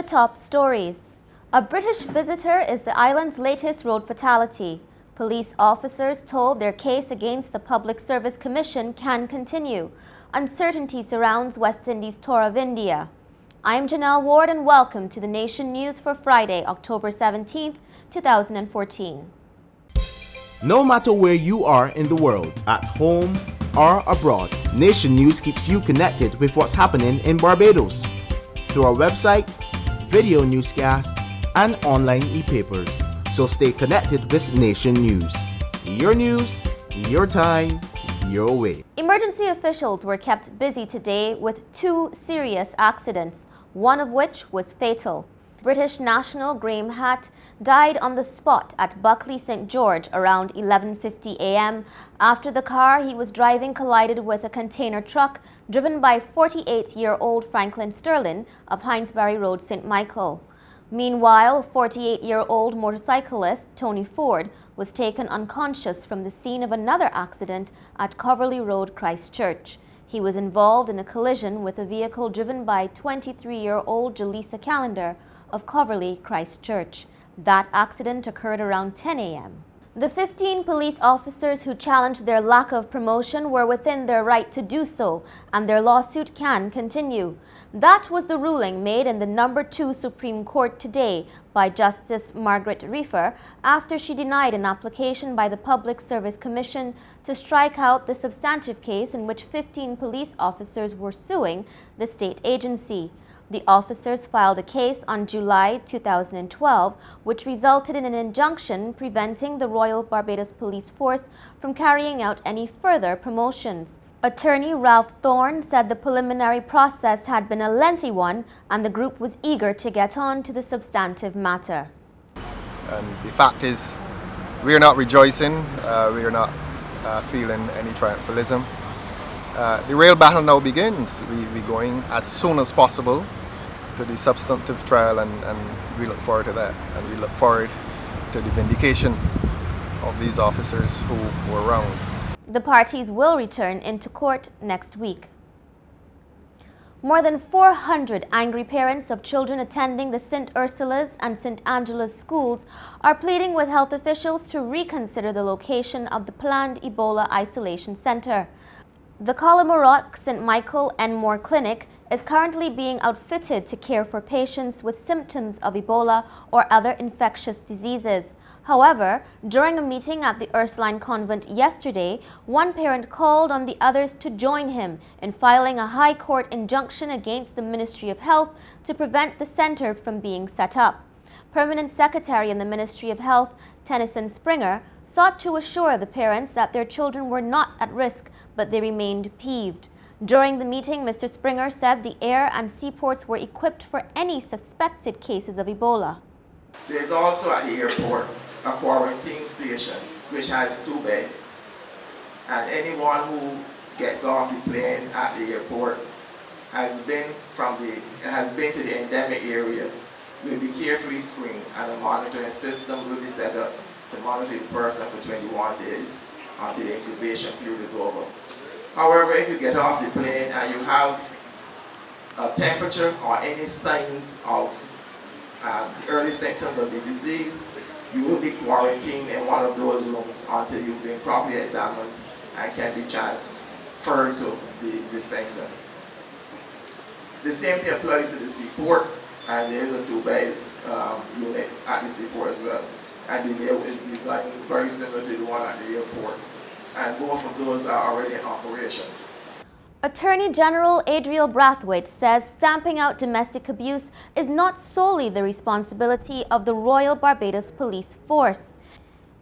the top stories. A British visitor is the island's latest road fatality. Police officers told their case against the Public Service Commission can continue. Uncertainty surrounds West Indies' tour of India. I am Janelle Ward and welcome to the Nation News for Friday, October 17th, 2014. No matter where you are in the world, at home or abroad, Nation News keeps you connected with what's happening in Barbados through our website, video newscast, and online e-papers. So stay connected with Nation News. News, your time, your way. Emergency officials were kept busy today with two serious accidents, one of which was fatal. British national Graham Hatt died on the spot at Buckley St. George around 11:50 a.m. after the car he was driving collided with a container truck driven by 48-year-old Franklin Sterling of Hinesbury Road, St. Michael. Meanwhile, 48-year-old motorcyclist Tony Ford was taken unconscious from the scene of another accident at Coverley Road, Christchurch. He was involved in a collision with a vehicle driven by 23-year-old Jaleesa Callender of Coverley, Christchurch. That accident occurred around 10 a.m. The 15 police officers who challenged their lack of promotion were within their right to do so, and their lawsuit can continue. That was the ruling made in the No. 2 Supreme Court today by Justice Margaret Reefer after she denied an application by the Public Service Commission to strike out the substantive case in which 15 police officers were suing the state agency. The officers filed a case on July 2012, which resulted in an injunction preventing the Royal Barbados Police Force from carrying out any further promotions. Attorney Ralph Thorne said the preliminary process had been a lengthy one and the group was eager to get on to the substantive matter. And the fact is, we are not rejoicing, we are not feeling any triumphalism. The real battle now begins. We're going as soon as possible to the substantive trial, and we look forward to that. And we look forward to the vindication of these officers who were wronged. The parties will return into court next week. More than 400 angry parents of children attending the St. Ursula's and St. Angela's schools are pleading with health officials to reconsider the location of the planned Ebola isolation center. The Collamarok St. Michael Enmore Clinic is currently being outfitted to care for patients with symptoms of Ebola or other infectious diseases. However, during a meeting at the Ursuline Convent yesterday, one parent called on the others to join him in filing a High Court injunction against the Ministry of Health to prevent the center from being set up. Permanent Secretary in the Ministry of Health, Tennyson Springer, sought to assure the parents that their children were not at risk, but they remained peeved. During the meeting, Mr. Springer said the air and seaports were equipped for any suspected cases of Ebola. There is also at the airport a quarantine station which has 2 beds, and anyone who gets off the plane at the airport has been to the endemic area will be carefully screened, and a monitoring system will be set up to monitor the person for 21 days until the incubation period is over. However, if you get off the plane and you have a temperature or any signs of the early symptoms of the disease, you will be quarantined in one of those rooms until you've been properly examined and can be transferred to the center. The same thing applies to the seaport, and there is a 2-bed unit at the seaport as well. And the layout is designed very similar to the one at the airport. And both of those are already in operation. Attorney General Adriel Brathwaite says stamping out domestic abuse is not solely the responsibility of the Royal Barbados Police Force.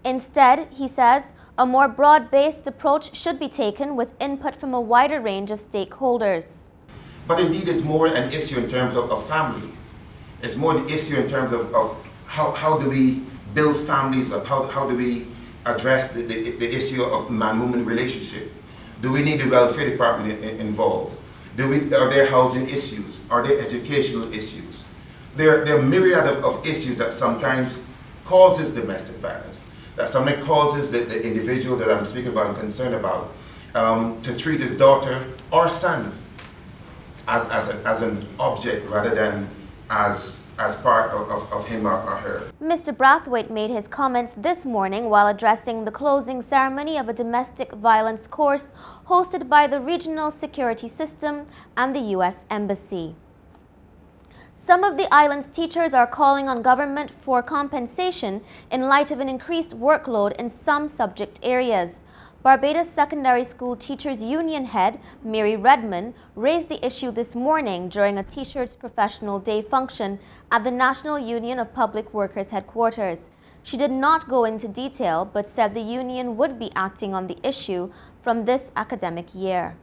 Instead, he says, a more broad-based approach should be taken with input from a wider range of stakeholders. But indeed, it's more an issue in terms of family. It's more the issue in terms of how do we build families up, how do we address the issue of man-woman relationship. Do we need the welfare department involved? Are there housing issues? Are there educational issues? There are a myriad of issues that sometimes causes domestic violence, that sometimes causes the individual that I'm speaking about and concerned about to treat his daughter or son as an object rather than as part of him or her. Mr. Brathwaite made his comments this morning while addressing the closing ceremony of a domestic violence course hosted by the Regional Security System and the U.S. Embassy. Some of the island's teachers are calling on government for compensation in light of an increased workload in some subject areas. Barbados Secondary School Teachers Union head Mary Redman raised the issue this morning during a Teachers Professional Day function at the National Union of Public Workers headquarters. She did not go into detail but said the union would be acting on the issue from this academic year.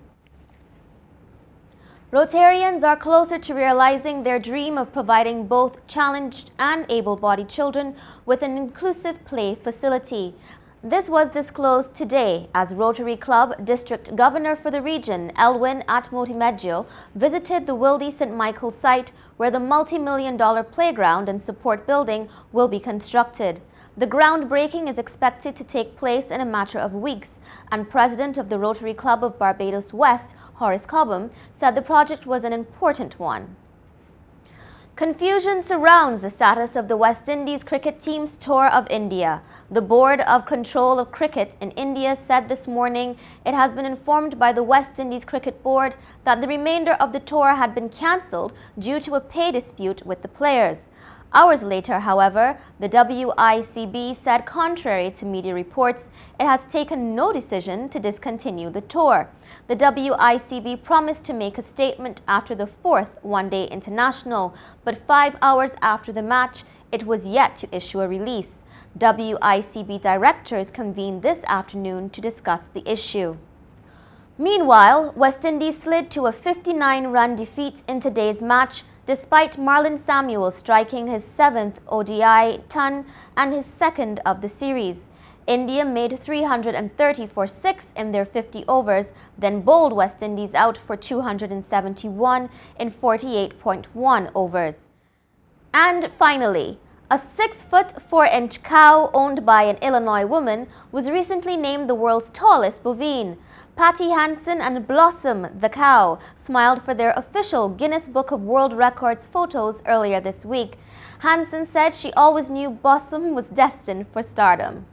Rotarians are closer to realizing their dream of providing both challenged and able-bodied children with an inclusive play facility. This was disclosed today as Rotary Club District Governor for the region, Elwin Atmotimedio, visited the Wildy St. Michael site where the multi-million-dollar playground and support building will be constructed. The groundbreaking is expected to take place in a matter of weeks, and President of the Rotary Club of Barbados West, Horace Cobham, said the project was an important one. Confusion surrounds the status of the West Indies cricket team's tour of India. The Board of Control of Cricket in India said this morning it has been informed by the West Indies Cricket Board that the remainder of the tour had been cancelled due to a pay dispute with the players. Hours later, however, the WICB said contrary to media reports, it has taken no decision to discontinue the tour. The WICB promised to make a statement after the fourth one-day international, but 5 hours after the match, it was yet to issue a release. WICB directors convened this afternoon to discuss the issue. Meanwhile, West Indies slid to a 59-run defeat in today's match, despite Marlon Samuel striking his 7th ODI ton and his 2nd of the series. India made 330 for 6 in their 50 overs, then bowled West Indies out for 271 in 48.1 overs. And finally, a 6-foot 4-inch cow owned by an Illinois woman was recently named the world's tallest bovine. Patty Hansen and Blossom the cow smiled for their official Guinness Book of World Records photos earlier this week. Hansen said she always knew Blossom was destined for stardom.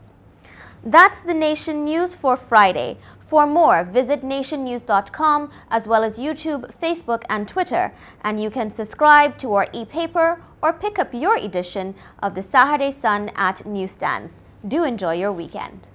That's the Nation News for Friday. For more, visit nationnews.com as well as YouTube, Facebook and Twitter, and you can subscribe to our e-paper or pick up your edition of the Saturday Sun at newsstands. Do enjoy your weekend.